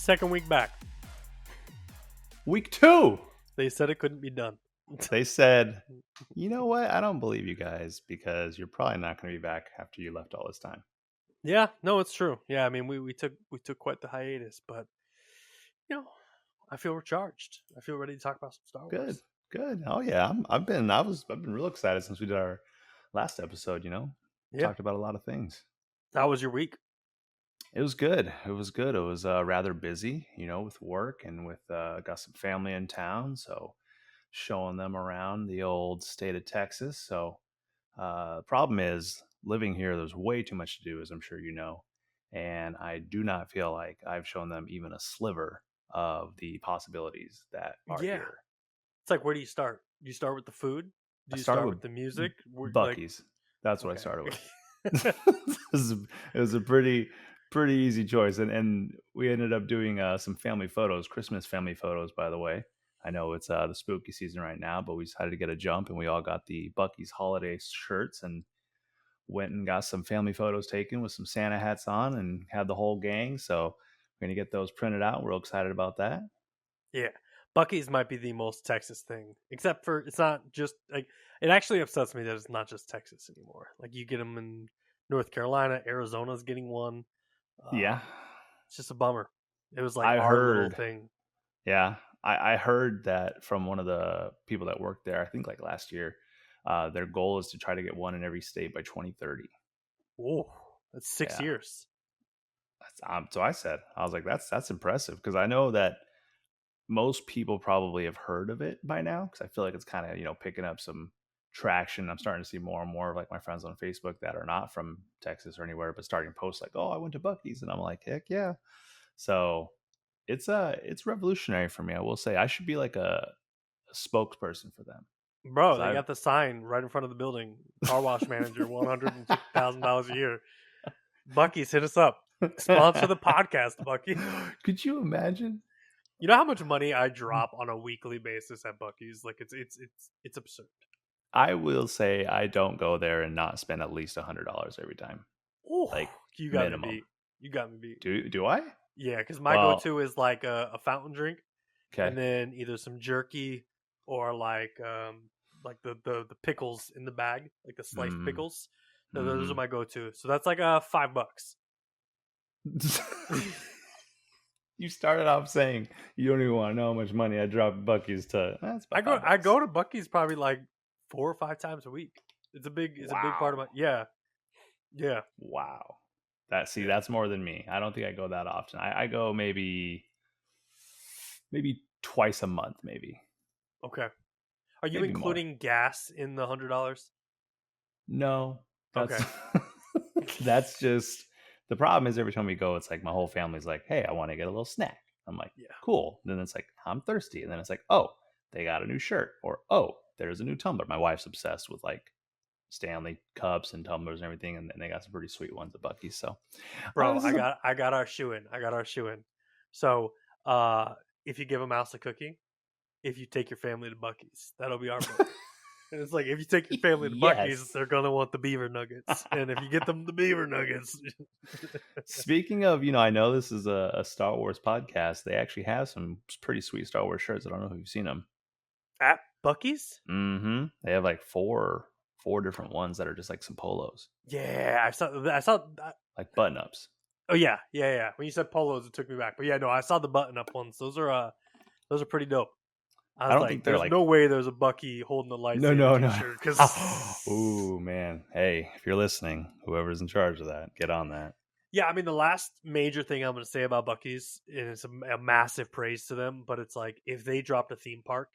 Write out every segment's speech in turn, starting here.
Second week back. Week 2. They said it couldn't be done. They said, you know what? I don't believe you guys because you're probably not going to be back after you left all this time. Yeah, no, it's true. Yeah, I mean, we took quite the hiatus, but I feel recharged. I feel ready to talk about some Star Wars. Good. Oh yeah, I've been real excited since we did our last episode. Yeah. Talked about a lot of things. How was your week? It was good. It was rather busy, with work and with got some family in town, so showing them around the old state of Texas. So problem is living here. There's way too much to do, as I'm sure you know, and I do not feel like I've shown them even a sliver of the possibilities that are here. It's like, where do you start? Do you start with the food? Do you start with the music? Buc-ee's. That's what I started with. It was a pretty easy choice, and we ended up doing some family photos, Christmas family photos, by the way. I know it's the spooky season right now, but we decided to get a jump, and we all got the Buc-ee's holiday shirts and went and got some family photos taken with some Santa hats on and had the whole gang. So we're going to get those printed out. We're real excited about that. Yeah. Buc-ee's might be the most Texas thing, except for it's not just like, it actually upsets me that it's not just Texas anymore. Like, you get them in North Carolina, Arizona's getting one. Yeah. It's just a bummer. It was like I our heard, little thing. Yeah. I heard that from one of the people that worked there, I think like last year, their goal is to try to get one in every state by 2030. Whoa, that's 6 years. So I was like, that's impressive, because I know that most people probably have heard of it by now, because I feel like it's kind of picking up some traction. I'm starting to see more and more of like my friends on Facebook that are not from Texas or anywhere, but starting posts like, "Oh, I went to Buc-ee's," and I'm like, "Heck yeah!" So it's revolutionary for me. I will say I should be like a spokesperson for them. Bro, they got the sign right in front of the building. Car wash manager, $150,000 a year. Buc-ee's, hit us up. Sponsor the podcast, Buc-ee. Could you imagine? You know how much money I drop on a weekly basis at Buc-ee's? Like, it's absurd. I will say I don't go there and not spend at least $100 every time. Ooh, like you got minimum. me beat. You got me beat. Do I? Yeah, because my go-to is like a fountain drink, okay, and then either some jerky or like the pickles in the bag, like the sliced pickles. So those are my go-to. So that's like $5. You started off saying you don't even want to know how much money I drop at Buc-ee's to. I go to Buc-ee's probably like 4 or 5 times a week. It's a big part of my yeah. Wow. That's more than me. I don't think I go that often. I go maybe twice a month, maybe. Okay. Are you maybe including more. gas in the $100? No. Okay. That's just the problem is every time we go, it's like my whole family's like, "Hey, I want to get a little snack." I'm like, yeah, cool. And then it's like, I'm thirsty. And then it's like, oh, they got a new shirt, or oh, there's a new tumbler. My wife's obsessed with like Stanley cups and tumblers and everything, and they got some pretty sweet ones at Buc-ee's. So, bro, I got our shoe in. So, if you give a mouse a cookie, if you take your family to Buc-ee's, that'll be our book. And it's like, if you take your family to Buc-ee's, they're gonna want the beaver nuggets, and if you get them the beaver nuggets. Speaking of, I know this is a Star Wars podcast. They actually have some pretty sweet Star Wars shirts. I don't know if you've seen them at Buc-ee's. Mm-hmm. They have like four different ones that are just like some polos. Yeah, I saw that. Like button ups. Oh yeah. When you said polos, it took me back. But yeah, no, I saw the button up ones. Those are pretty dope. I don't think there's no way there's a Buc-ee holding the lightsaber t-shirt. Because ooh, man, hey, if you're listening, whoever's in charge of that, get on that. Yeah, I mean, the last major thing I'm going to say about Buc-ee's, and it's a massive praise to them, but it's like, if they dropped a theme park,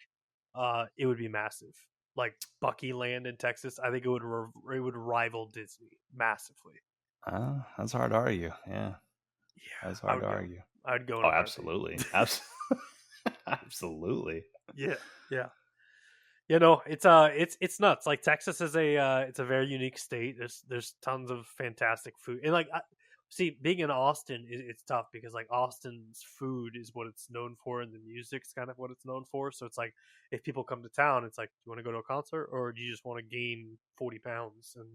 it would be massive. Like Buc-ee Land in Texas, I think it would rival Disney massively. That's hard to argue. Yeah, that's hard to argue. I'd go. Oh, absolutely, absolutely. Yeah. No, it's nuts. Like, Texas is it's a very unique state. There's tons of fantastic food, and like, see, being in Austin, it's tough because like Austin's food is what it's known for, and the music's kind of what it's known for. So it's like, if people come to town, it's like, do you want to go to a concert, or do you just want to gain 40 pounds and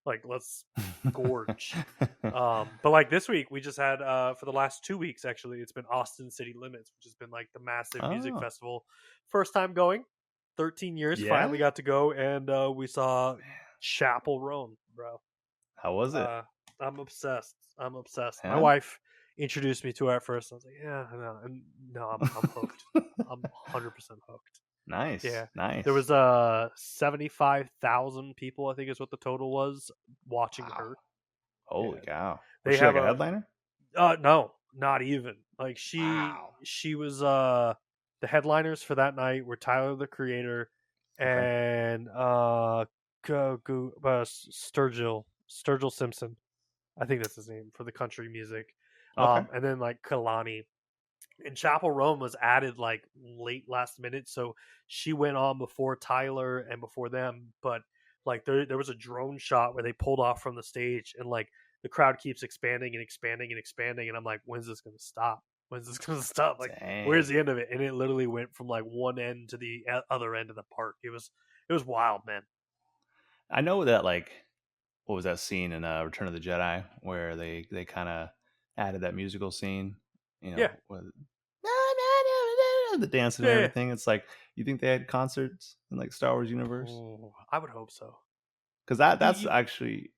Like, let's gorge. But like this week, we just had for the last 2 weeks actually, it's been Austin City Limits, which has been like the massive music Oh, festival. First time going, 13 years. Finally yeah? got to go, and we saw Chapel Roan, bro. How was it? Uh, I'm obsessed. I'm obsessed. My Yeah? wife introduced me to it at first. I was like, yeah, no, and no, I'm hooked. I'm 100% hooked. Nice, Yeah, there nice. was 75,000 people, I think is what the total was, watching Wow. her. Holy Yeah, cow. Was they she have like a a headliner? no, not even. Like Wow. she was the headliners for that night were Tyler the Creator Okay. and Sturgill Simpson. I think that's his name for the country music. Okay. And then like Kalani. And Chapel Rome was added like late last minute, so she went on before Tyler and before them. But like there was a drone shot where they pulled off from the stage, and like the crowd keeps expanding and expanding and expanding, and I'm like, when's this gonna stop? When's this gonna stop? Like, where's Dang. the end of it? And it literally went from like one end to the other end of the park. It was wild, man. I know that like what was that scene in Return of the Jedi where they kind of added that musical scene, Yeah, with the dancing and yeah, yeah. everything. It's like you think they had concerts in like Star Wars universe? Oh, I would hope so. Because that's You, actually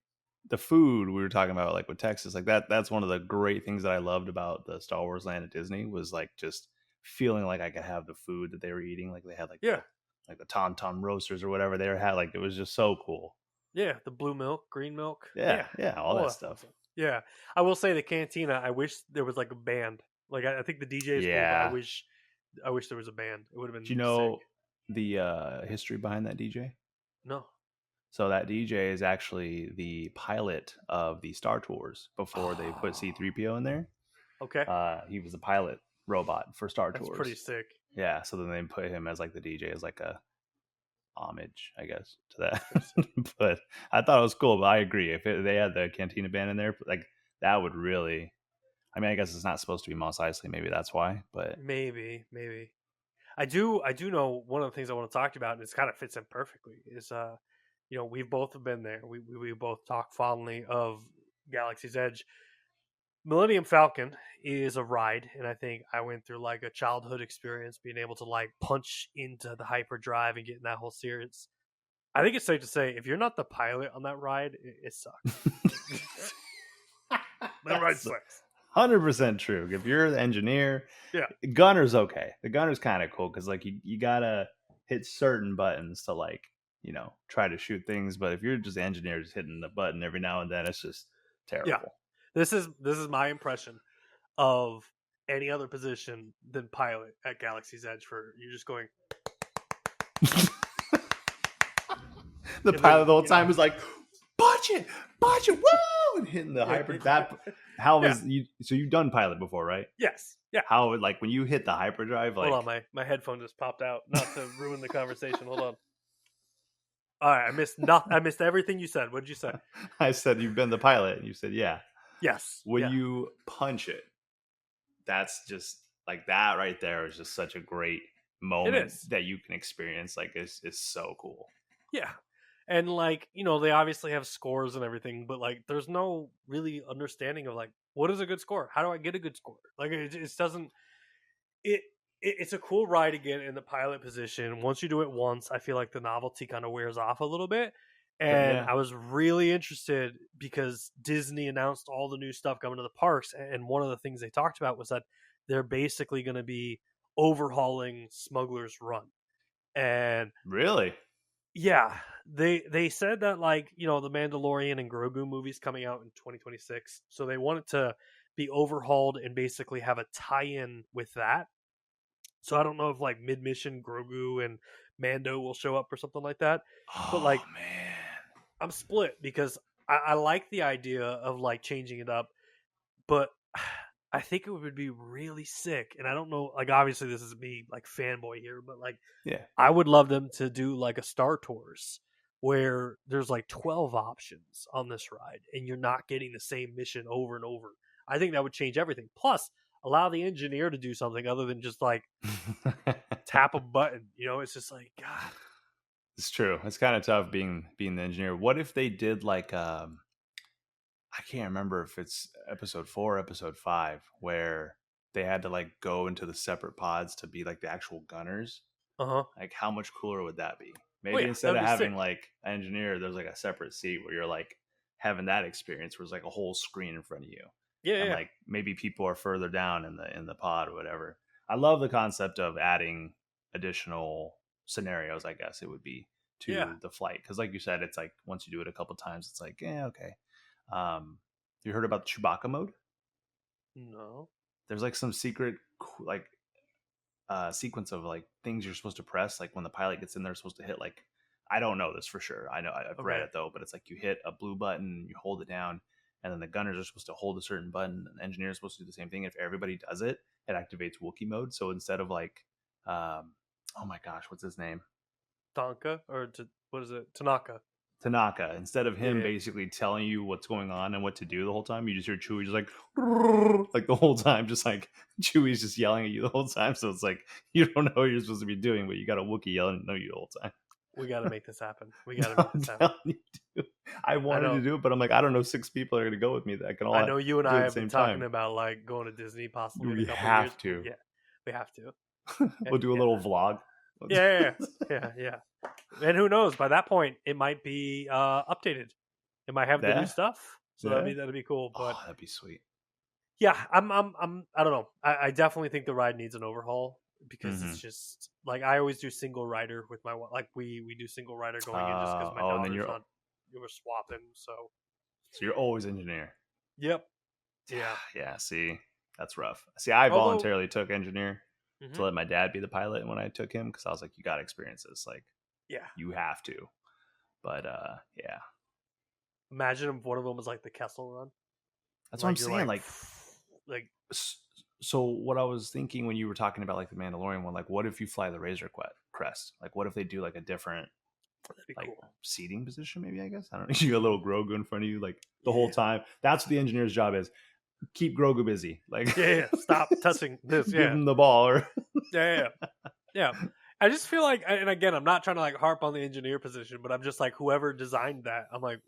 the food we were talking about, like with Texas, like that's one of the great things that I loved about the Star Wars land at Disney was like just feeling like I could have the food that they were eating. Like they had yeah, like the Tauntaun roasters or whatever they had. Like it was just so cool. yeah, the blue milk, green milk. Yeah, Yeah. yeah, all All that that fun stuff. stuff. Yeah. I will say the cantina, I wish there was like a band. Like I think the DJ is cool, but Yeah. I wish there was a band. It would have Do been you sick. know the history behind that DJ? No. So that DJ is actually the pilot of the Star Tours before they put Oh. C-3PO in there. Okay. He was the pilot robot for Star That's pretty Tours. sick. Yeah, so then they put him as like the DJ as like a homage, I guess, to That's that. pretty sick. But I thought it was cool. But I agree, if they had the Cantina band in there, like that would really. I mean, I guess it's not supposed to be Mos Eisley. Maybe that's why. But Maybe. I do know one of the things I want to talk about, and this kind of fits in perfectly, is we've both been there. We both talk fondly of Galaxy's Edge. Millennium Falcon is a ride, and I think I went through like a childhood experience being able to like punch into the hyperdrive and get in that whole series. I think it's safe to say if you're not the pilot on that ride, it sucks. That ride that's sucks. 100% true. If you're the engineer, Yeah, gunner's okay. The gunner's kind of cool because like you gotta hit certain buttons to like try to shoot things. But if you're just the engineer just hitting the button every now and then, it's just yeah. terrible. This is my impression of any other position than pilot at Galaxy's Edge. For you're just going, The and pilot then the whole time is like, punch it, woo, and hitting the hyper. That how yeah. was you? So you've done pilot before, right? Yes, yeah. How like when you hit the hyperdrive, Hold like on, my headphone just popped out. Not to ruin the conversation. Hold on. All right, I missed everything you said. What did you say? I said, you've been the pilot, and you said, yeah. Yes, When yeah, you punch it, that's just like that right there is just such a great it moment is. that you can experience. Like it's so cool. Yeah, and like they obviously have scores and everything, but like there's no really understanding of like what is a good score. How do I get a good score? Like it doesn't. It, it's a cool ride again in the pilot position. Once you do it once, I feel like the novelty kind of wears off a little bit. And Yeah, I was really interested because Disney announced all the new stuff coming to the parks, and one of the things they talked about was that they're basically going to be overhauling Smuggler's Run. And really. yeah, they said that like the Mandalorian and Grogu movies coming out in 2026, so they wanted to be overhauled and basically have a tie-in with that. So I don't know if like mid mission Grogu and Mando will show up or something like that. But Oh like man. I'm split because I like the idea of like changing it up, but I think it would be really sick. And I don't know, like obviously this is me like fanboy here, but like Yeah. I would love them to do like a Star Tours where there's like 12 options on this ride and you're not getting the same mission over and over. I think that would change everything. Plus, allow the engineer to do something other than just like tap a button. It's just like God. It's true. It's kind of tough being the engineer. What if they did like I can't remember if it's episode 4 or episode 5 where they had to like go into the separate pods to be like the actual gunners. Uh huh. Like how much cooler would that be? Oh Maybe yeah, that instead would of be having sick. like an engineer, there's like a separate seat where you're like having that experience where it's like a whole screen in front of you. Yeah, And yeah, like maybe people are further down in the pod or whatever. I love the concept of adding additional scenarios, I guess it would be yeah. to the flight. Cause like you said, it's like once you do it a couple times, it's like, yeah, okay. Um, you heard about the Chewbacca mode? No. There's like some secret like sequence of like things you're supposed to press. Like when the pilot gets in there, supposed to hit like I don't know this for sure. I know I've read Okay. it though, but it's like you hit a blue button, you hold it down, and then the gunners are supposed to hold a certain button. And the engineer is supposed to do the same thing. If everybody does it, it activates Wookiee mode. So instead of like, oh my gosh, what's his name? Tonka or what is it? Tanaka. Tanaka, instead of Yeah, him yeah. basically telling you what's going on and what to do the whole time, you just hear Chewie just like the whole time, just like Chewie's just yelling at you the whole time. So it's like you don't know what you're supposed to be doing, but you got a Wookiee yelling at you the whole time. We got to make this happen. We got to No, make I'm this happen. telling you, dude. I I wanted to know. do it, but I'm like, I don't know, 6 people are going to go with me that can I all know you and do it I at the have been same talking time. about like going to Disney possibly in a We couple of years. have to. Yeah, we have to. We'll do a Yeah, little vlog. yeah, yeah, yeah. And who knows? By that point, it might be updated. It might have the new Yeah, stuff. So yeah. that'd be cool. But Oh, that'd be sweet. yeah, I don't know. I definitely think the ride needs an overhaul because Mm-hmm. it's just like I always do single rider with my like we do single rider going in just because my Oh, and then daughter's not. We're swapping. So so you're always engineer. yep, yeah. Yeah, see, that's rough. See, I Although, voluntarily took engineer to mhm, let my dad be the pilot when I took him because I was like, you got to experience this. Like, yeah. you have to. But yeah, Imagine if one of them was like the Kessel Run. that's what I'm Like you're saying. like, Like, like so what I was thinking when you were talking about like the Mandalorian one, like, what if you fly the Razor Crest? Like, what if they do like a different that'd be like cool. seating position? Maybe I guess I don't know. You got a little Grogu in front of you like the whole Yeah, time. That's what the engineer's job is. Keep Grogu busy. Like, yeah, yeah. Stop touching this. give Yeah, him the ball or yeah, yeah, yeah. I just feel like, and again, I'm not trying to like harp on the engineer position, but I'm just like whoever designed that. I'm like,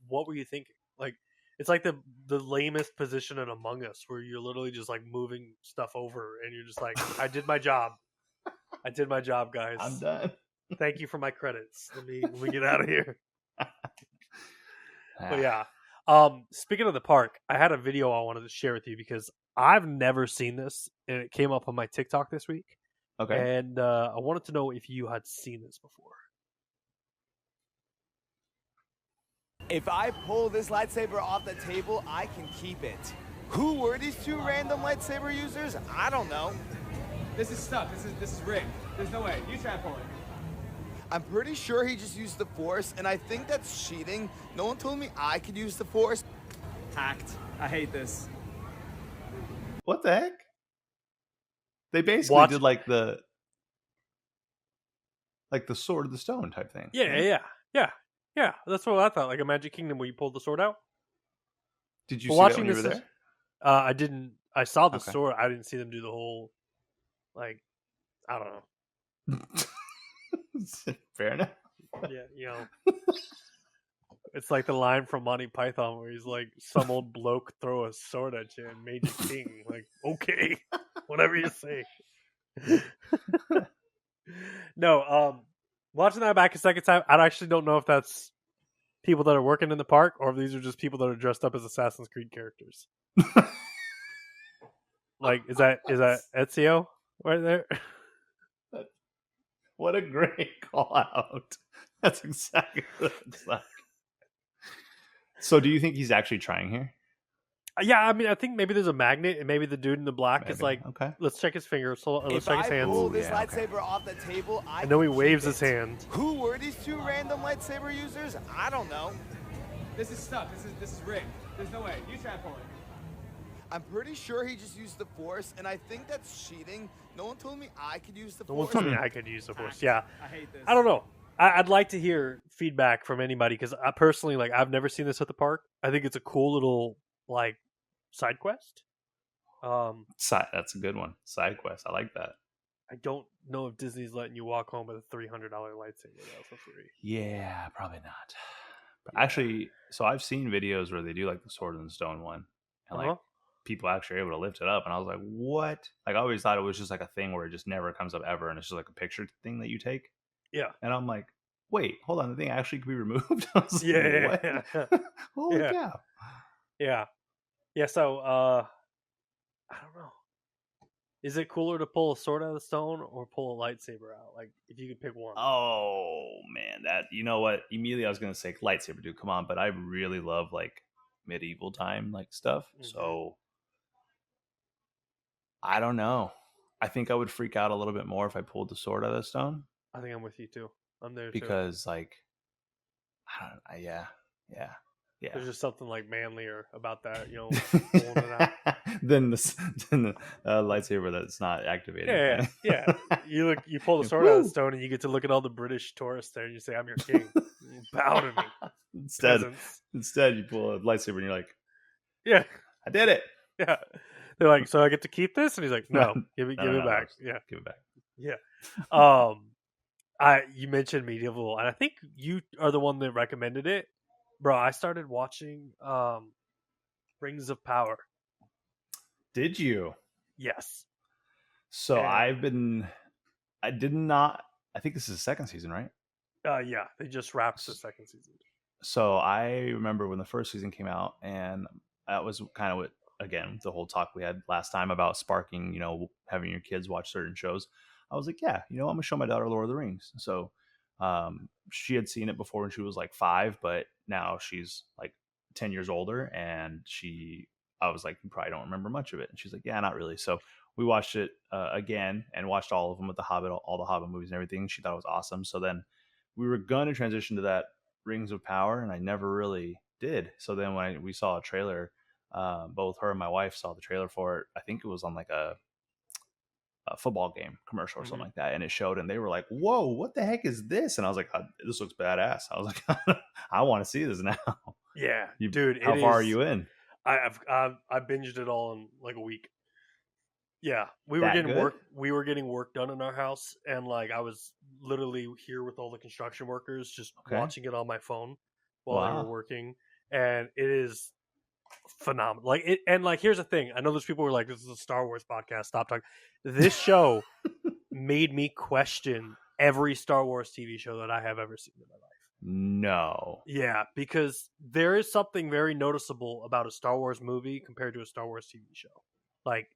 what were you thinking? Like, it's like the lamest position in Among Us, where you're literally just like moving stuff over, and you're just like, I did my job. I did my job, I'm guys. done. Thank you for my credits. Let me get out of here. But yeah. Speaking of the park, I had a video I wanted to share with you because I've never seen this and it came up on my TikTok this week. Okay. And I wanted to know if you had seen this before. If I pull this lightsaber off the table, I can keep it. Who were these two random lightsaber users? I don't know. This is stuck. This is rigged. There's no way. You try to pull it. I'm pretty sure he just used the Force, and I think that's cheating. No one told me I could use the Force. Hacked. I hate this. What the heck? They basically Watch. did like the sword of the stone type thing. Yeah, right? yeah. That's what I thought. Like a Magic Kingdom where you pulled the sword out. Did you But see that when you were there? I didn't. I saw the Okay. sword. I didn't see them do the whole. Like, I don't know. Fair enough. Yeah, you know. It's like the line from Monty Python where he's like, "Some old bloke throw a sword at you and made you king." Like, okay, whatever you say. No, watching that back a second time, I actually don't know if that's people that are working in the park or if these are just people that are dressed up as Assassin's Creed characters. Like, is that Ezio right there? What a great call out. That's exactly what it's like. So do you think he's actually trying here? Yeah, I mean, I think maybe there's a magnet, and maybe the dude in the black is Maybe. like, Okay. let's check his fingers, so let's If check I his hands. pull this yeah, okay. lightsaber off the table, I And then he can waves keep his it. hand. Who were these two random lightsaber users? I don't know. This is stuck. This is rigged. There's no way. You try to pull it. I'm pretty sure he just used the Force, and I think that's cheating. No one told me I could use the No one Force. told me I could use the Force. Yeah, I hate this. I don't know. I'd like to hear feedback from anybody because I personally, like, I've never seen this at the park. I think it's a cool little like side quest. That's a good one. Side quest. I like that. I don't know if Disney's letting you walk home with a $300 lightsaber though for free. Yeah, probably not. But Yeah. actually, so I've seen videos where they do like the Sword and Stone one, and like people actually are able to lift it up, and I was like, what? Like I always thought it was just like a thing where it just never comes up ever, and it's just like a picture thing that you take. Yeah. And I'm like, wait, hold on, the thing actually could be removed. I was like, Yeah. what? Holy Yeah. cow! Yeah. Yeah. So I don't know. Is it cooler to pull a sword out of the stone or pull a lightsaber out? Like if you could pick one. Oh man, that you know what? Immediately I was gonna say lightsaber, dude. Come on, but I really love like medieval time like stuff. So I don't know. I think I would freak out a little bit more if I pulled the sword out of the stone I think I'm with you too. I'm there too. because like yeah. There's just something like manlier about that, pulling it out. then the lightsaber that's not activated. Yeah. You pull the sword out of the stone, and you get to look at all the British tourists there, and you say, "I'm your king. Bow to me." Instead, you pull a lightsaber, and you're like, "Yeah, I did it." Yeah. They're like, "So I get to keep this?" And he's like, "No, give it No, back." Yeah, give it back. Yeah. You mentioned medieval, and I think you are the one that recommended it, bro. I started watching Rings of Power. Did you? Yes. So I did not. I think this is the second season, right? Yeah, they just wrapped the second season. So I remember when the first season came out, and that was kind of what, again, the whole talk we had last time about sparking, having your kids watch certain shows. I was like, yeah, I'm gonna show my daughter Lord of the Rings. So she had seen it before when she was like 5, but now she's like 10 years older, and I was like, you probably don't remember much of it. And she's like, yeah, not really. So we watched it again and watched all of them with the Hobbit, all the Hobbit movies and everything. She thought it was awesome. So then we were going to transition to that Rings of Power, and I never really did. So then when we saw a trailer, both her and my wife saw the trailer for it. I think it was on like a football game commercial or something like that, and it showed, and they were like, whoa, what the heck is this? And I was like, this looks badass. I was like, I want to see this now. Yeah, dude. How far are you in? I binged it all in like a week. Yeah, we were getting work done in our house, and like I was literally here with all the construction workers, just watching it on my phone while they were working, and it is phenomenal. Like here's the thing: I know there's people who are like, "This is a Star Wars podcast. Stop talking." This show made me question every Star Wars TV show that I have ever seen in my life. No. Yeah, because there is something very noticeable about a Star Wars movie compared to a Star Wars TV show. Like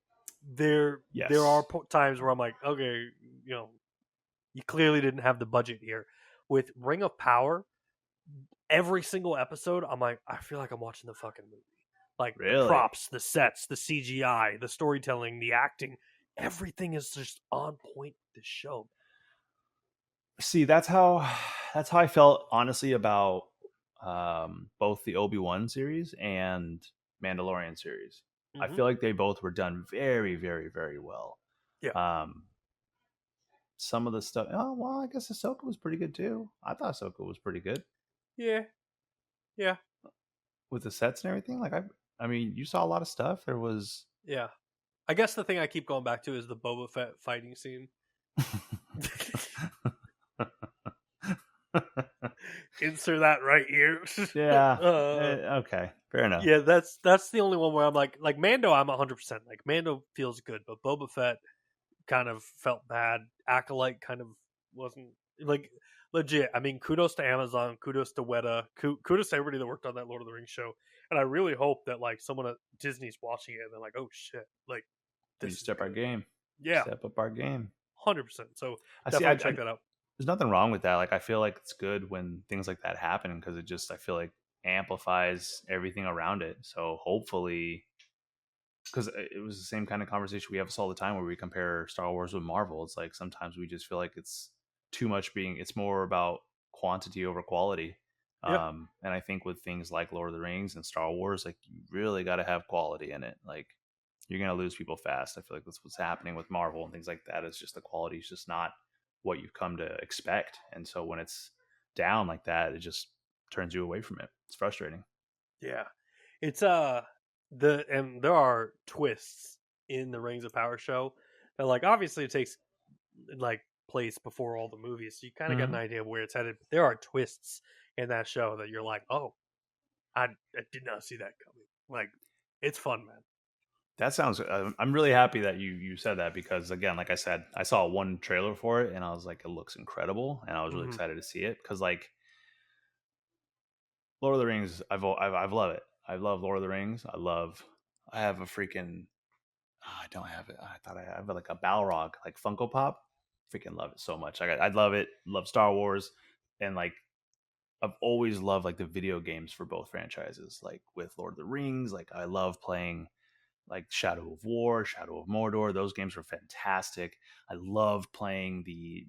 there are times where I'm like, okay, you clearly didn't have the budget here. With Ring of Power, every single episode, I'm like, I feel like I'm watching the fucking movie. Like the props, the sets, the CGI, the storytelling, the acting, everything is just on point with this show. See, that's how I felt honestly about both the Obi-Wan series and Mandalorian series. I feel like they both were done very, very, very well. Yeah. Some of the stuff. Oh well, I guess Ahsoka was pretty good too. I thought Ahsoka was pretty good. Yeah. Yeah. With the sets and everything, like I mean, you saw a lot of stuff. There was. Yeah. I guess the thing I keep going back to is the Boba Fett fighting scene. Insert that right here. Yeah. Okay. Fair enough. Yeah, that's the only one where I'm like Mando, I'm 100%. Like Mando feels good, but Boba Fett kind of felt bad. Acolyte kind of wasn't like legit. I mean, kudos to Amazon, kudos to Weta, kudos to everybody that worked on that Lord of the Rings show. And I really hope that like someone at Disney's watching it and they're like, oh shit, like this step our game. Yeah, step up our game. 100%. So definitely check that out. There's nothing wrong with that. Like I feel like it's good when things like that happen because it just I feel like amplifies everything around it. So hopefully, because it was the same kind of conversation we have all the time where we compare Star Wars with Marvel. It's like sometimes we just feel like it's too much it's more about quantity over quality. Yep. And I think with things like Lord of the Rings and Star Wars, like you really got to have quality in it. Like you're going to lose people fast. I feel like that's what's happening with Marvel and things like that. It's just the quality is just not what you've come to expect. And so when it's down like that, it just turns you away from it. It's frustrating. Yeah. It's and there are twists in the Rings of Power show that like obviously it takes like place before all the movies, so you kind of get an Mhm. idea of where it's headed. But there are twists in that show that you're like, oh, I did not see that coming. Like, it's fun, man. That sounds. I'm really happy that you said that because again, like I said, I saw one trailer for it and I was like, it looks incredible, and I was really Hmm. excited to see it because like Lord of the Rings, I've love it. I love Lord of the Rings. I have a freaking. I don't have it. I thought I have like a Balrog, like Funko Pop. Freaking love it so much. I love it. Love Star Wars, and like I've always loved like the video games for both franchises. Like with Lord of the Rings, like I love playing like Shadow of War, Shadow of Mordor. Those games were fantastic. I loved playing the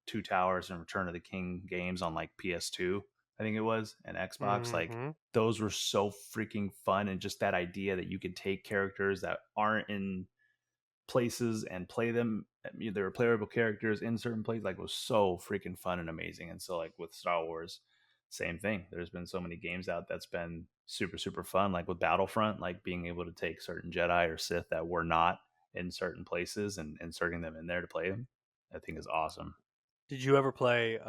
Two Towers and Return of the King games on like PS2, I think it was, and Xbox. Like Hmm. those were so freaking fun, and just that idea that you could take characters that aren't in places and play them. There were playable characters in certain places. Like, was so freaking fun and amazing. And so, like with Star Wars, same thing. There's been so many games out that's been super super fun. Like with Battlefront, like being able to take certain Jedi or Sith that were not in certain places and inserting them in there to play them, I think is awesome. Did you ever play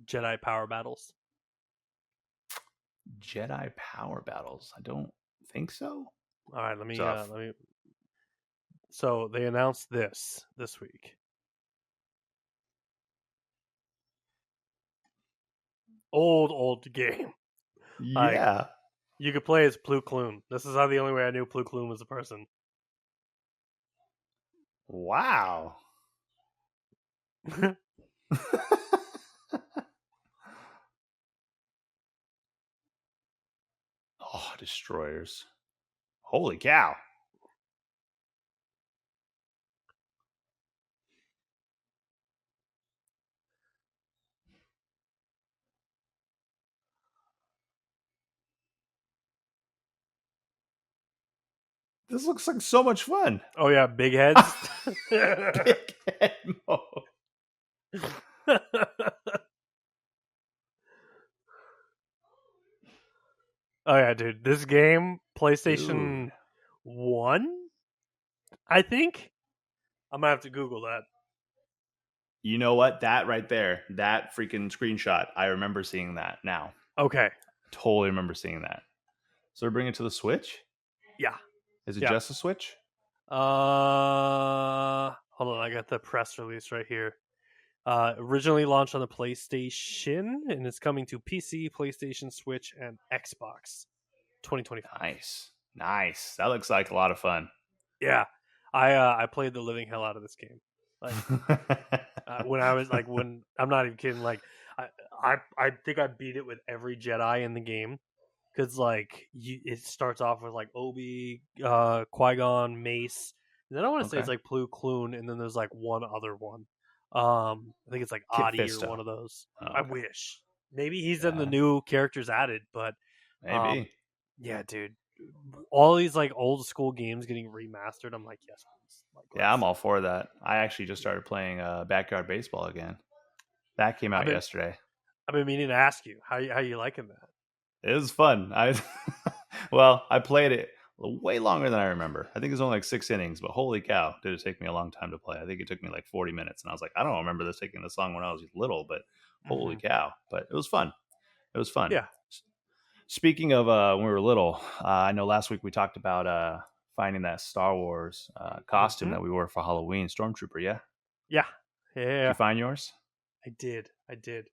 Jedi Power Battles? Jedi Power Battles, I don't think so. All right, let me So let me. So they announced this week. Old game. Like, yeah. you could play as Plu Kloon. This is how the only way I knew Plu Kloon was a person. Wow. Oh, destroyers. Holy cow. This looks like so much fun. Oh yeah, big heads. Big head mode. Oh yeah, dude. This game, PlayStation Dude. 1, I think. I'm gonna have to Google that. You know what? That right there, that freaking screenshot, I remember seeing that now. Okay. Totally remember seeing that. So they're bringing it to the Switch? Yeah. Is it Yeah. just a Switch? Hold on, I got the press release right here. Originally launched on the PlayStation, and it's coming to PC, PlayStation, Switch, and Xbox. 2025. Nice. That looks like a lot of fun. Yeah, I played the living hell out of this game. Like when I was like, when I'm not even kidding. Like I think I beat it with every Jedi in the game because like it starts off with like Obi, Qui-Gon, Mace, and then I want to say it's Okay. like Plu Kloon, and then there's like one other one. I think it's like Kit Adi Fisto. or one of those. Oh, I okay. wish maybe he's in the Yeah. new characters added, but Maybe. yeah, dude. All these like old school games getting remastered. I'm like, yes, please. Like, Yeah, I'm all for that. I actually just started playing Backyard Baseball again. That came out yesterday. I've been meaning to ask you how you liking that. It was fun. I played it way longer than I remember. I think it was only like 6 innings, but holy cow, did it take me a long time to play. I think it took me like 40 minutes, and I was like, I don't remember this taking this long when I was little, but holy cow. But it was fun. It was fun. Yeah. Speaking of when we were little, I know last week we talked about finding that Star Wars costume that we wore for Halloween, Stormtrooper, yeah? Yeah. Did you find yours? I did. You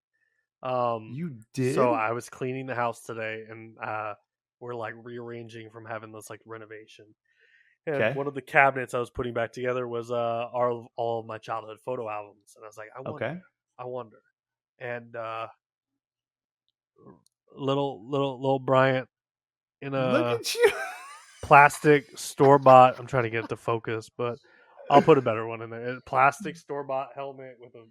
did? So I was cleaning the house today, and we're like rearranging from having this like renovation. And one of the cabinets I was putting back together was all of my childhood photo albums, and I was like, I wonder, and little Bryant in Look a at you. plastic store bought. I'm trying to get it to focus, but I'll put a better one in there. A plastic store bought helmet with a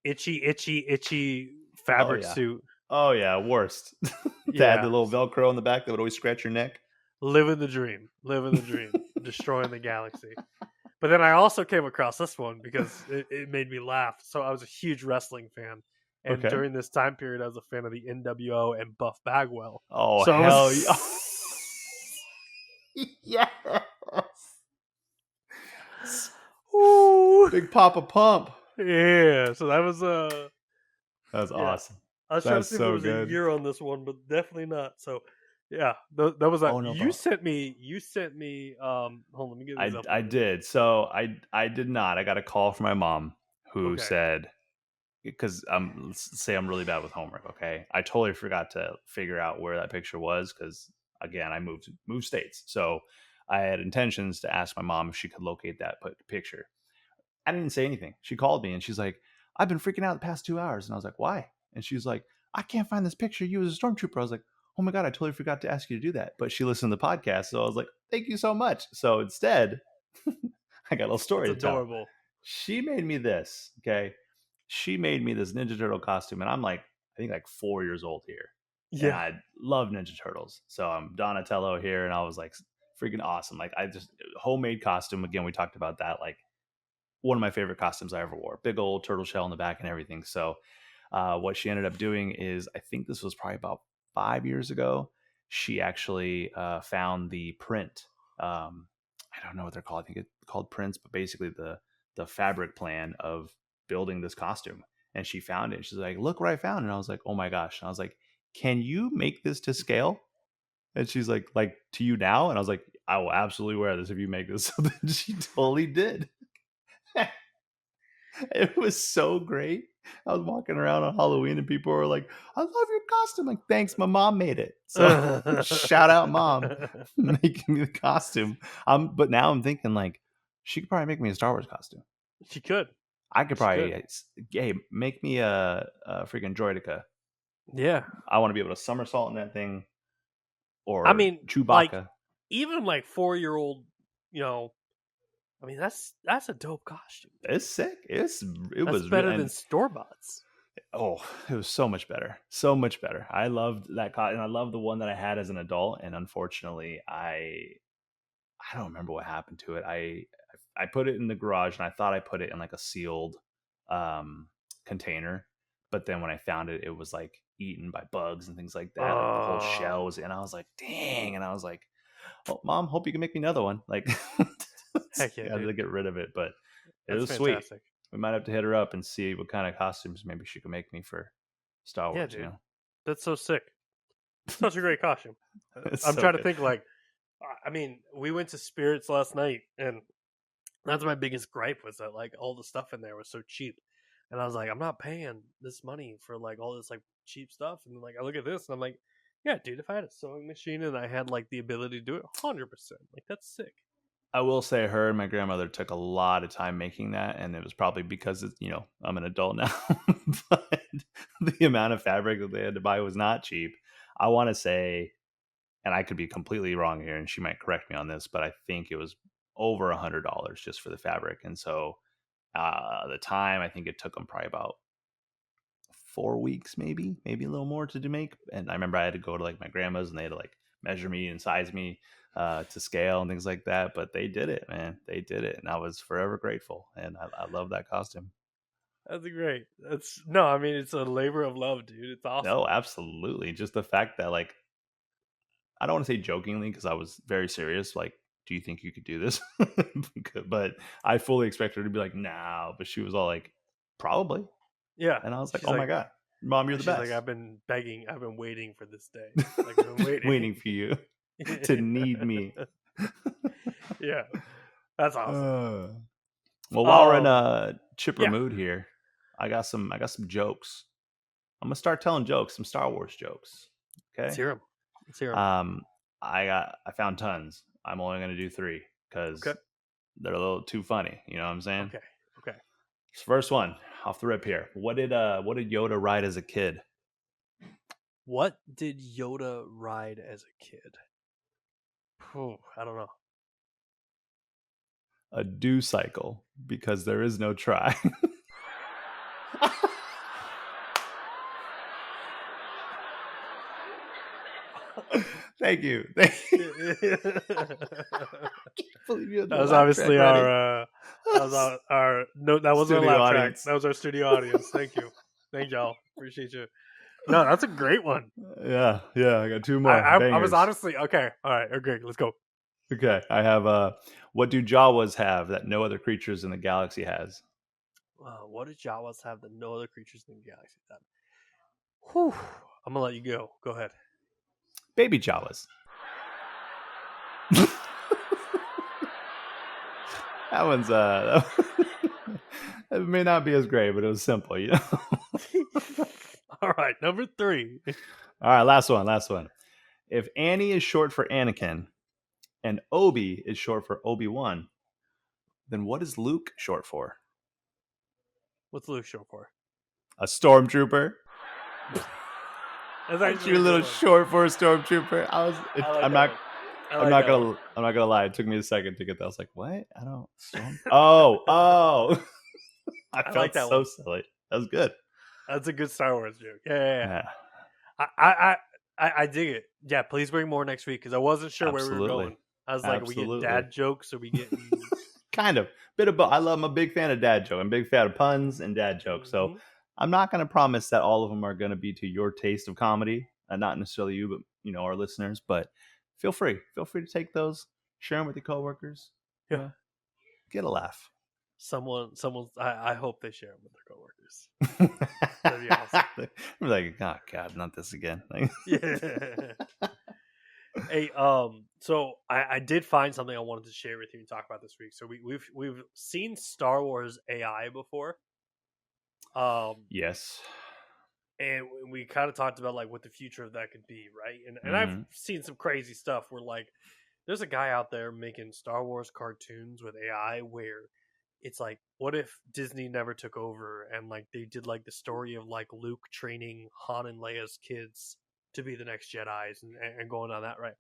itchy fabric suit. Oh yeah, worst. That had the little Velcro on the back that would always scratch your neck. Living the dream, destroying the galaxy. But then I also came across this one because it made me laugh. So I was a huge wrestling fan, and during this time period, I was a fan of the NWO and Buff Bagwell. Oh, so hell yeah! Yes. Big Papa Pump. Yeah, so that was That was awesome. I was trying to That's see if so there was good. a year on this one, but definitely not. So yeah, that was that. Oh, no You problem. sent me hold on, let me get these up. I did. So I did not. I got a call from my mom who Okay. said, because let's say I'm really bad with homework. Okay, I totally forgot to figure out where that picture was because again I moved states, so I had intentions to ask my mom if she could locate that picture. I didn't say anything. She called me and she's like, "I've been freaking out the past 2 hours," and I was like, "Why?" And she's like, "I can't find this picture. You as a stormtrooper." I was like, "Oh my god, I totally forgot to ask you to do that." But she listened to the podcast, so I was like, "Thank you so much." So instead, I got a little story It's to tell. adorable. She made me this. Okay, she made me this Ninja Turtle costume, and I'm like, I think like 4 years old here, and Yeah. I love Ninja Turtles. So I'm Donatello here, and I was like, freaking awesome. Like I just homemade costume again. We talked about that. Like one of my favorite costumes I ever wore. Big old turtle shell in the back and everything. So what she ended up doing is, I think this was probably about 5 years ago. She actually found the print. I don't know what they're called. I think it's called prints, but basically the fabric plan of building this costume. And she found it. She's like, "Look what I found!" And I was like, "Oh my gosh!" And I was like, "Can you make this to scale?" And she's like to you now? And I was like, "I will absolutely wear this if you make this." So then she totally did. It was so great. I was walking around on Halloween and people were like, "I love your costume." Like, thanks, my mom made it. So shout out mom making me the costume. But now I'm thinking like she could probably make me a Star Wars costume. She could. I could She probably could. hey, make me a freaking droidica. Yeah. I want to be able to somersault in that thing, or I mean, Chewbacca. like, even like 4-year-old, I mean that's a dope costume. It's sick. It That's was better really, than store bots. oh, it was so much better. So much better. I loved that and I love the one that I had as an adult. And unfortunately, I don't remember what happened to it. I put it in the garage and I thought I put it in like a sealed container. But then when I found it, it was like eaten by bugs and things like that. Like the whole shell was, and I was like, dang. And I was like, "Oh, mom, hope you can make me another one." Like, Heck yeah, I had to dude. get rid of it, but it That's was sweet. fantastic. We might have to hit her up and see what kind of costumes maybe she could make me for Star Yeah, Wars. dude. You know, That's so sick. Such a great costume. It's I'm so trying to good. think like, I mean, we went to Spirits last night, and that's my biggest gripe was that like all the stuff in there was so cheap, and I was like, I'm not paying this money for like all this like cheap stuff, and like I look at this and I'm like, yeah, dude, if I had a sewing machine and I had like the ability to do it, 100%, like that's sick. I will say her and my grandmother took a lot of time making that, and it was probably because I'm an adult now. But the amount of fabric that they had to buy was not cheap. I want to say, and I could be completely wrong here, and she might correct me on this, but I think it was over $100 just for the fabric. And so the time, I think it took them probably about 4 weeks, maybe a little more to make. And I remember I had to go to like my grandma's, and they had to like measure me and size me to scale and things like that. But they did it, man. They did it, and I was forever grateful. And I love that costume. That's great. I mean, it's a labor of love, dude. It's awesome. No, absolutely. Just the fact that, like, I don't want to say jokingly because I was very serious. Like, do you think you could do this? But I fully expect her to be like, "No," but she was all like, "Probably." Yeah, And I was like, she's "Oh my god, mom, you're the she's best." like, I've been begging, I've been waiting for this day. Like I've been waiting, waiting for you to need me. Yeah, that's awesome. Well, while we're in a chipper yeah. mood here, I got some jokes. I'm gonna start telling jokes, some Star Wars jokes. Okay. Let's hear 'em. Let's hear 'em. I found tons. I'm only gonna do 3 because they're a little too funny. You know what I'm saying? Okay. First one off the rip here. What did Yoda ride as a kid? What did Yoda ride as a kid? I don't know. A do cycle, because there is no try. Thank you. That was obviously our no, that wasn't our laugh track. That was our studio audience. Thank y'all. Appreciate you. No, that's a great one. Yeah, I got 2 more. I was honestly okay. All right, okay, let's go. Okay, I have what do Jawas have that no other creatures in the galaxy has? What did Jawas have that no other creatures in the galaxy have? Whew. I'm gonna let you go. Go ahead. Baby Jawas. That one's it may not be as great, but it was simple, you know. All right, number 3. All right, last one. If Annie is short for Anakin and Obi is short for Obi-Wan, then what is Luke short for? What's Luke short for? A stormtrooper. That's Aren't you a little short for a stormtrooper? I'm not gonna lie. It took me a second to get that. I was like, what? I don't. Oh. I felt like that so one. silly. That was good. That's a good Star Wars joke. Yeah. I dig it. Yeah, please bring more next week because I wasn't sure where we were Absolutely. going. I was like, are we getting dad jokes? Are we getting Kind of bit of both. I'm a big fan of dad joke. I'm a big fan of puns and dad jokes. So I'm not going to promise that all of them are going to be to your taste of comedy. Not necessarily you, but our listeners. But feel free to take those, share them with your coworkers. Yeah, get a laugh. I hope they share them with their coworkers. That'd be awesome. I'm like, oh God, not this again. Yeah. Hey, so I did find something I wanted to share with you and talk about this week. So we've seen Star Wars AI before. Yes. And we kind of talked about like what the future of that could be, right? And I've seen some crazy stuff where like there's a guy out there making Star Wars cartoons with AI where it's like, what if Disney never took over and like they did like the story of like Luke training Han and Leia's kids to be the next Jedis and going on that, right?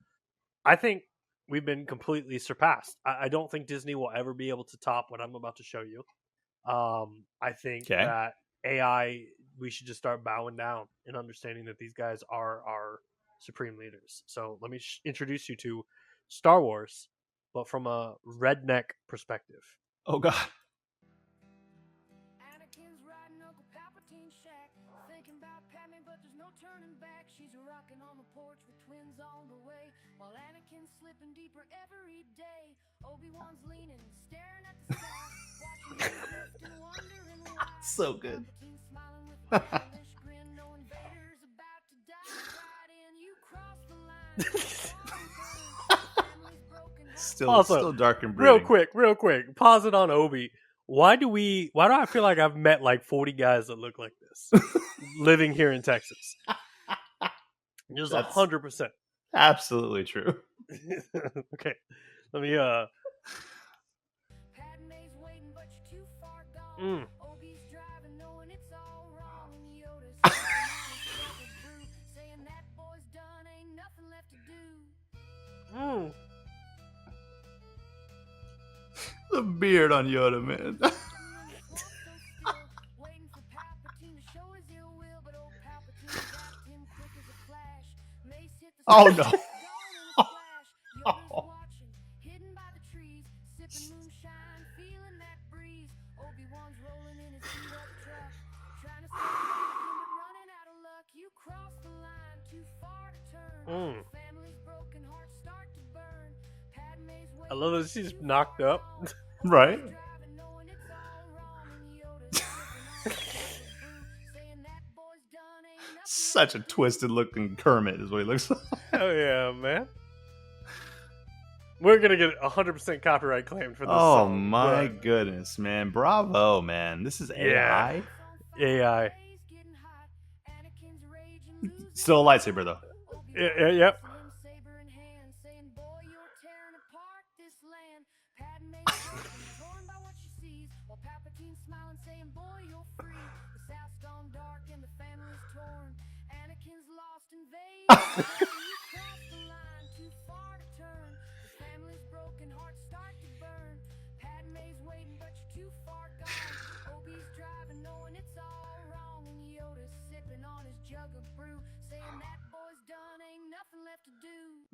I think we've been completely surpassed. I don't think Disney will ever be able to top what I'm about to show you. I think that AI, we should just start bowing down and understanding that these guys are our supreme leaders. So let me introduce you to Star Wars, but from a redneck perspective. Oh God. Anakin's riding Uncle Palpatine's shack, thinking about Padme, but there's no turning back. She's rocking on the porch with twins on the way, while Anakin's slipping deeper every day. Obi-Wan's leaning, staring at the sky, watching him drift and wondering why. So good. Palpatine's smiling with a hellish grin, knowing Vader's about to die. Right in, you cross the line. Family's broken. Still dark and brooding. Real quick. Pause it on Obi. Why do I feel like I've met like 40 guys that look like this living here in Texas? Just 100%. Absolutely true. Okay. Let me Padme's waiting, but you're too far gone. Obi's driving, knowing it's all wrong. Yoda's saying that boy's done, ain't nothing left to do. The beard on Yoda, man. Waiting for Palpatine to show his ill will, but old Palpatine zapped him quick as a flash. Mace hit the Oh, no. gone in a flash. Yoda's watching, hidden by the trees, sipping moonshine, feeling that breeze. Obi-Wan's rolling in his beat-up truck, trying to stop Anakin, but running out of luck. You cross the line, too far to turn. Family's broken hearts start to burn. Padme's waiting. I love that she's knocked up. Right? Such a twisted looking Kermit is what he looks like. Hell yeah, man. We're gonna get 100% copyright claim for this Oh song, my but goodness, man. Bravo, man. This is AI. AI. Still a lightsaber though. Yep.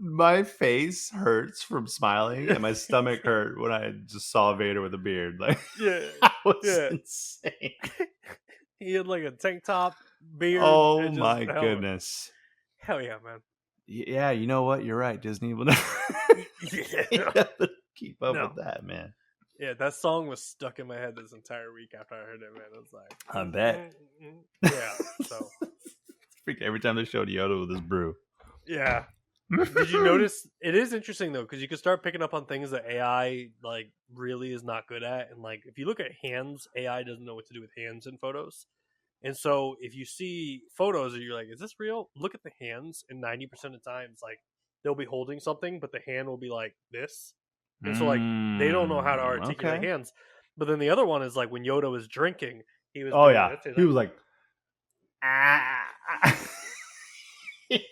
My face hurts from smiling, and my stomach hurt when I just saw Vader with a beard. Like, Yeah. that was insane. He had like a tank top, beard. Oh and my just- goodness. Hell yeah, man. Yeah, you know what? You're right. Disney will never, Yeah. You have to keep up No. with that, man. Yeah, that song was stuck in my head this entire week after I heard it, man. I was like, I bet. Yeah. So Freak every time they showed Yoda with his brew. yeah. Did you notice? It is interesting though, because you can start picking up on things that AI like really is not good at, and like if you look at hands, AI doesn't know what to do with hands in photos. And so if you see photos and you're like, is this real? Look at the hands, and 90% of times, like they'll be holding something, but the hand will be like this. And so like they don't know how to articulate Okay. hands. But then the other one is like when Yoda was drinking, he was Oh doing yeah, this, he was like,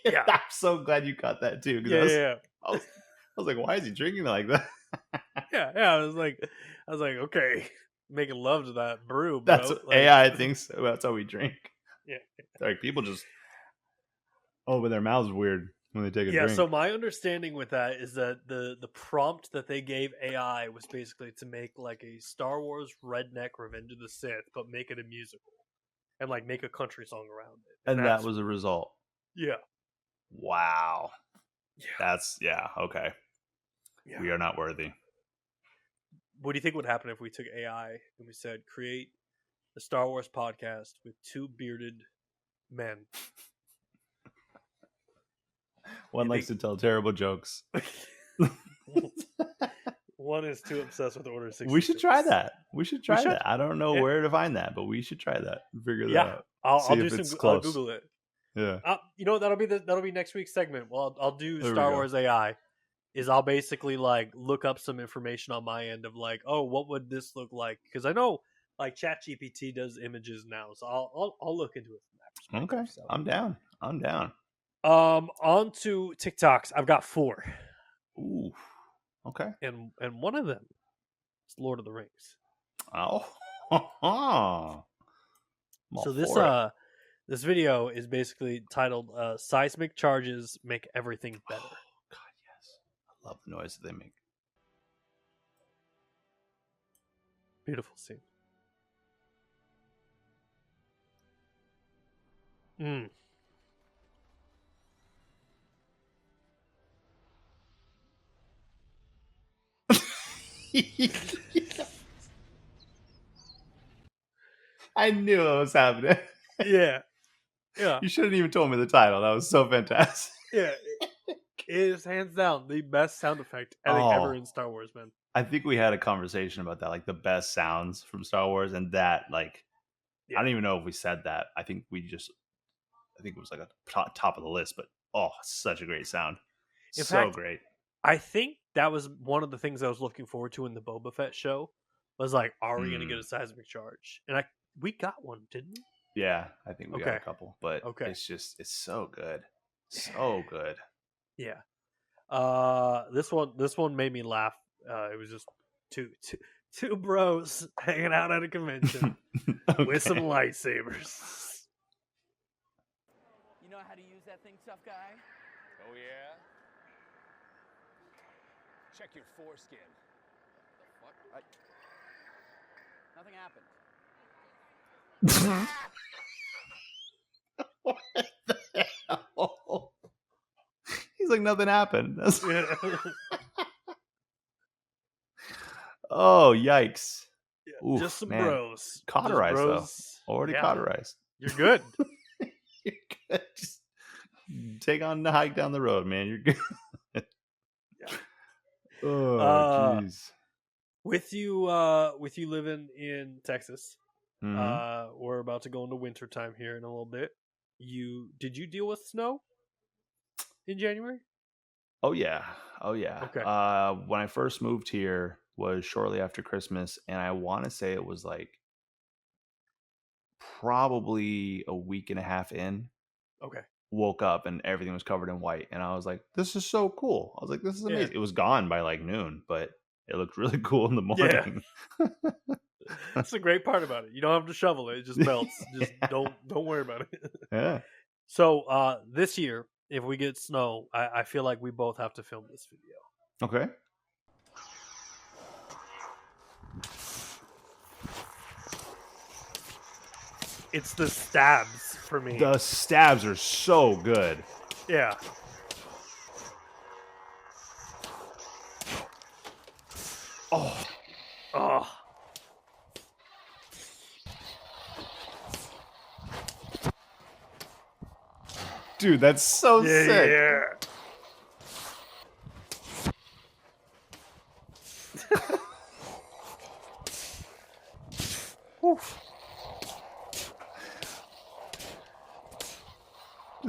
Yeah. I'm so glad you caught that too. 'Cause yeah. I was like, why is he drinking like that? Yeah. I was like, okay, making love to that brew, bro. That's what Like, AI thinks. That's how we drink. Yeah. Like people just open their mouths weird when they take a Yeah, drink. so my understanding with that is that the prompt that they gave AI was basically to make like a Star Wars redneck Revenge of the Sith, but make it a musical and like make a country song around it. and that that's- was the result. yeah, Wow. yeah. Okay. Yeah. We are not worthy. What do you think would happen if we took AI and we said create a Star Wars podcast with two bearded men? One You likes think- to tell terrible jokes. One is too obsessed with Order 66. We should try that. We should try should. that. I don't know Yeah. where to find that, but we should try that. Figure that Yeah, out. I'll See do if some. it's I'll close. Google it. Yeah. You know what, that'll be next week's segment. Well, I'll do There we Star go. Wars AI. Is I'll basically like look up some information on my end of like, oh, what would this look like? Because I know like ChatGPT does images now, so I'll look into it from that Okay. perspective. So. I'm down. On to TikToks. I've got 4, Ooh. Okay. and one of them is Lord of the Rings. Oh. I'm all So this for it. this video is basically titled "Seismic Charges Make Everything Better." God, yes. I love the noise that they make. Beautiful scene. Mm. I knew it was happening. Yeah. Yeah. You shouldn't even told me the title. That was so fantastic. Yeah. It is hands down the best sound effect I think ever Oh. in Star Wars, man. I think we had a conversation about that, like the best sounds from Star Wars, and that, like, Yeah. I don't even know if we said that. I think it was like a top of the list, but such a great sound. In So fact, great. I think that was one of the things I was looking forward to in the Boba Fett show. Was like, are we going to get a seismic charge? And we got one, didn't we? Yeah, I think we got Okay. a couple, but Okay. it's so good. So good. Yeah. This one made me laugh. It was just two bros hanging out at a convention with some lightsabers. You know how to use that thing, tough guy? Oh, yeah? Check your foreskin. What? Nothing happened. What the hell? He's like, nothing happened. Oh, yikes. Oof, Just some man. bros. Cauterized, Just though. bros. Already Yeah. cauterized. You're good. You're good. Just take on the hike down the road, man. You're good. Oh, jeez. With you living in Texas, Mhm. we're about to go into winter time here in a little bit. Did you deal with snow in January? Oh yeah. Okay. When I first moved here was shortly after Christmas, and I want to say it was like probably a week and a half in. Okay. Woke up and everything was covered in white, and I was like, "This is so cool." I was like, "This is Yeah. amazing." It was gone by like noon, but it looked really cool in the morning. That's the great part about it. You don't have to shovel it; it just melts. Just Yeah. don't worry about it. Yeah. So this year, if we get snow, I feel like we both have to film this video. Okay. It's the stabs for me. The stabs are so good. Yeah. Oh, Oh, dude, that's so yeah, sick. yeah.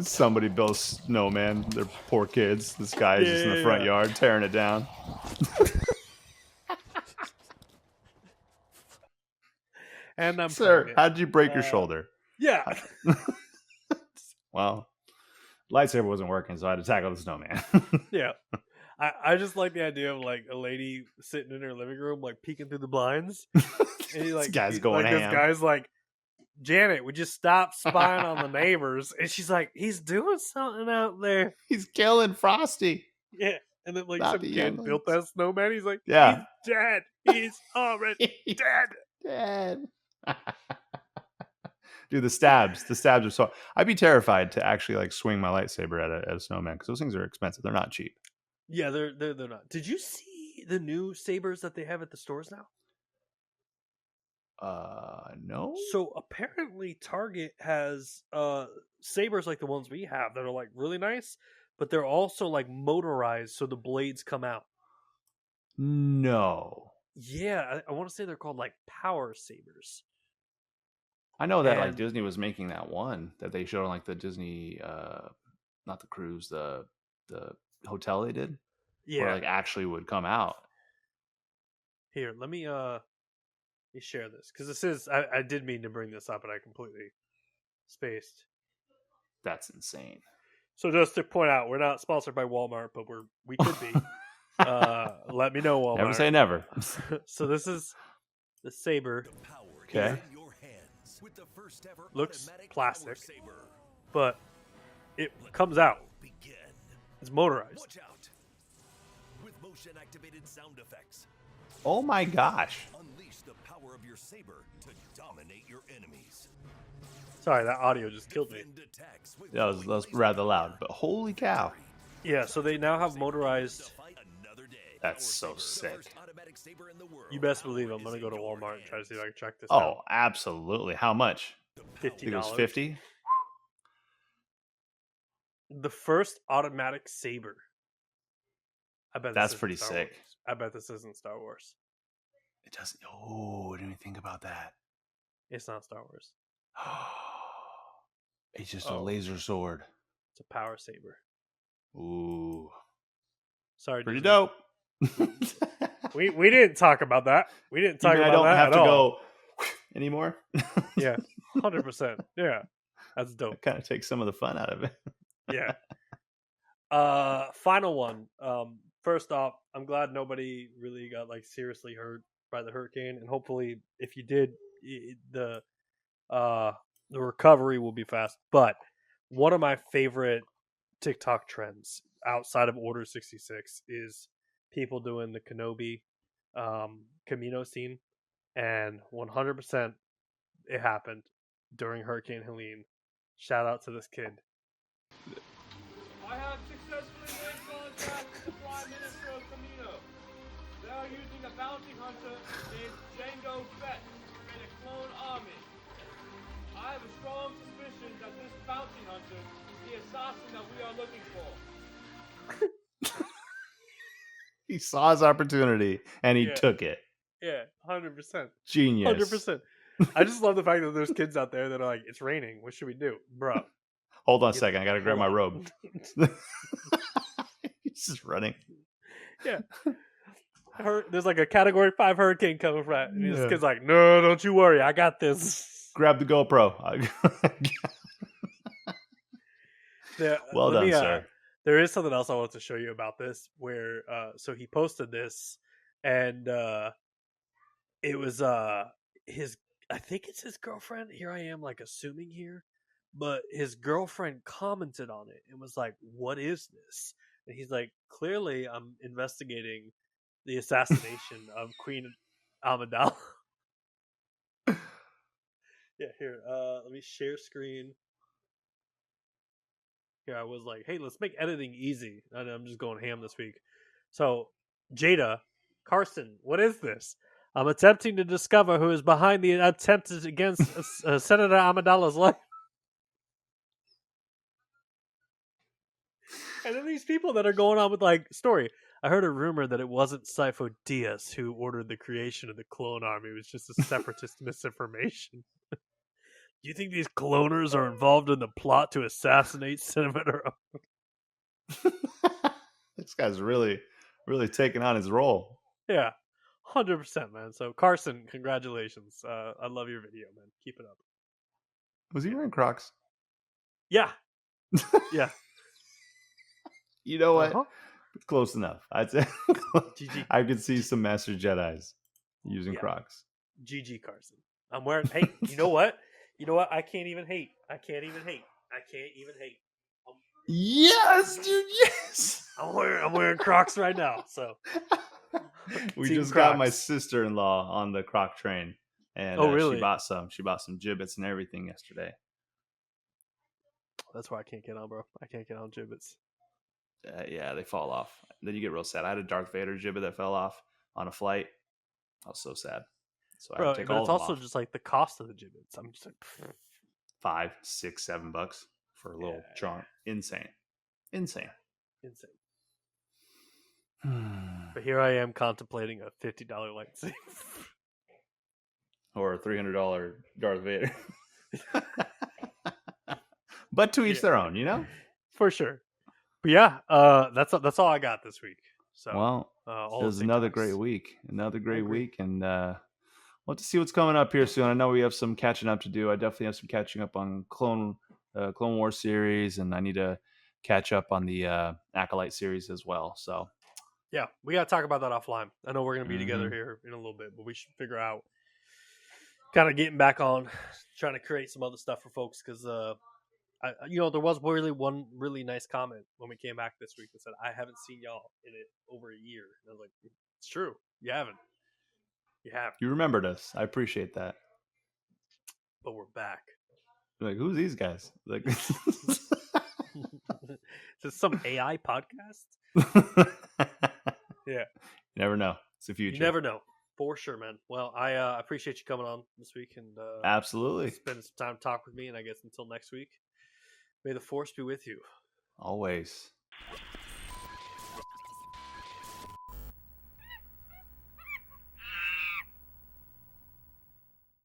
Somebody built a snowman. They're poor kids. This guy's just in the front yard tearing it down. And I'm Sir, pregnant. how did you break your shoulder? Yeah. Well, lightsaber wasn't working, so I had to tackle the snowman. Yeah. I just like the idea of like a lady sitting in her living room, like peeking through the blinds. And he, like, This guy's going like, ham. This guy's like, Janet, would you stop spying on the neighbors? And she's like, he's doing something out there. He's killing Frosty. Yeah. And then like Not some the kid built that snowman. He's like, Yeah. he's dead. He's already dead. Dead. Dude, the stabs are so. I'd be terrified to actually like swing my lightsaber at a snowman because those things are expensive. They're not cheap. Yeah, they're not. Did you see the new sabers that they have at the stores now? No. So apparently Target has sabers like the ones we have that are like really nice, but they're also like motorized, so the blades come out. No. Yeah, I want to say they're called like power sabers. I know that like And- Disney was making that one that they showed on like the Disney, not the cruise, the hotel they did, Yeah. where like actually would come out. Here, let me share this because this is I did mean to bring this up and I completely spaced. That's insane. So just to point out, we're not sponsored by Walmart, but we could be. Let me know, Walmart. Never say never. So this is the saber. Okay. Looks plastic, but it comes out. It's motorized. Watch out. With motion activated sound effects, Oh my gosh. unleash the power of your saber to dominate your enemies. Sorry, that audio just killed me. Defend attacks with That was rather loud, but holy cow. Yeah, so they now have motorized. another day. That's so sick. First automatic saber in the world. You best believe I'm gonna go to Walmart and try to see if I can check this Oh, out. absolutely. How much? I think it was $50. 50. The first automatic saber. I bet That's this isn't pretty Star sick. Wars. I bet this isn't Star Wars. It doesn't. Oh, didn't even think about that. It's not Star Wars. It's just a Oh. laser sword. It's a power saber. Ooh, Sorry, pretty Disney. dope. We didn't talk about that. We didn't talk You mean about I don't that have at to all. go anymore. Yeah, 100%. Yeah, that's dope. Kind of takes some of the fun out of it. Yeah. Final one. First off, I'm glad nobody really got like seriously hurt by the hurricane, and hopefully, if you did, the recovery will be fast. But one of my favorite TikTok trends outside of Order 66 is people doing the Kenobi Camino scene, and 100% it happened during Hurricane Helene. Shout out to this kid. I have successfully made contact with the Prime Minister of Camino. They are using a bounty hunter named Django Fett and a clone army. I have a strong suspicion that this bounty hunter is the assassin that we are looking for. He saw his opportunity and he Yeah. took it. Yeah, 100%. Genius. 100%. I just love the fact that there's kids out there that are like, it's raining. What should we do? Bro. Hold on a second. I got to grab my Hold robe. He's just running. Yeah. There's like a category 5 hurricane coming from. And this Yeah. kid's like, no, don't you worry. I got this. Grab the GoPro. Yeah, Well let done, me, sir. There is something else I want to show you about this where so he posted this and it was his I think it's his girlfriend. Here I am like assuming here, but his girlfriend commented on it and was like, "What is this?" And he's like, "Clearly I'm investigating the assassination of Queen Amidala." Yeah, here. Let me share screen. Here I was like, hey, let's make editing easy. And I'm just going ham this week. So Jada Carson, what is this? I'm attempting to discover who is behind the attempt against Senator Amidala's life. And then these people that are going on with like story. I heard a rumor that it wasn't Sifo Dyas who ordered the creation of the clone army. It was just a separatist misinformation. Do you think these cloners are involved in the plot to assassinate Senator? This guy's really taking on his role. Yeah, 100%, man. So Carson, congratulations. I love your video, man. Keep it up. Was he wearing Crocs? Yeah, yeah. You know what? Uh-huh. Close enough. I'd say GG. I could see some Master Jedis using Yeah. Crocs. GG, Carson. I'm wearing. Hey, you know what? You know what? I can't even hate. Yes, dude. Yes. I'm wearing Crocs right now. So We Team just got my Crocs. sister-in-law on the Croc train, and Oh, really? she bought some gibbets and everything yesterday. That's why I can't get on, bro. I can't get on gibbets. Yeah, they fall off. Then you get real sad. I had a Darth Vader gibbet that fell off on a flight. I was so sad. So I Bro, had to take but all it's of them also off. just like the cost of the gibbets. I'm just like, $5, $6, $7 for a little charm. Insane. insane. But here I am contemplating a $50 lightsaber. Or a $300 Darth Vader. But to each their own, you know? For sure. But yeah, that's all I got this week. So Well, all it was the another TikToks. great week. Another great agree. week. And we'll have to see what's coming up here soon. I know we have some catching up to do. I definitely have some catching up on Clone War series, and I need to catch up on the Acolyte series as well. So Yeah, we got to talk about that offline. I know we're going to be together Mhm. here in a little bit, but we should figure out kind of getting back on, trying to create some other stuff for folks because, there was one really nice comment when we came back this week that said, I haven't seen y'all in over a year. And I was like, it's true. You haven't. you remembered us. I appreciate that. But we're back. Like, who's these guys? Like, Is this some AI podcast? Yeah. You never know. It's the future. You never know. For sure, man. Well, I appreciate you coming on this week and Absolutely. spending some time to talk with me. And I guess until next week, may the force be with you. Always.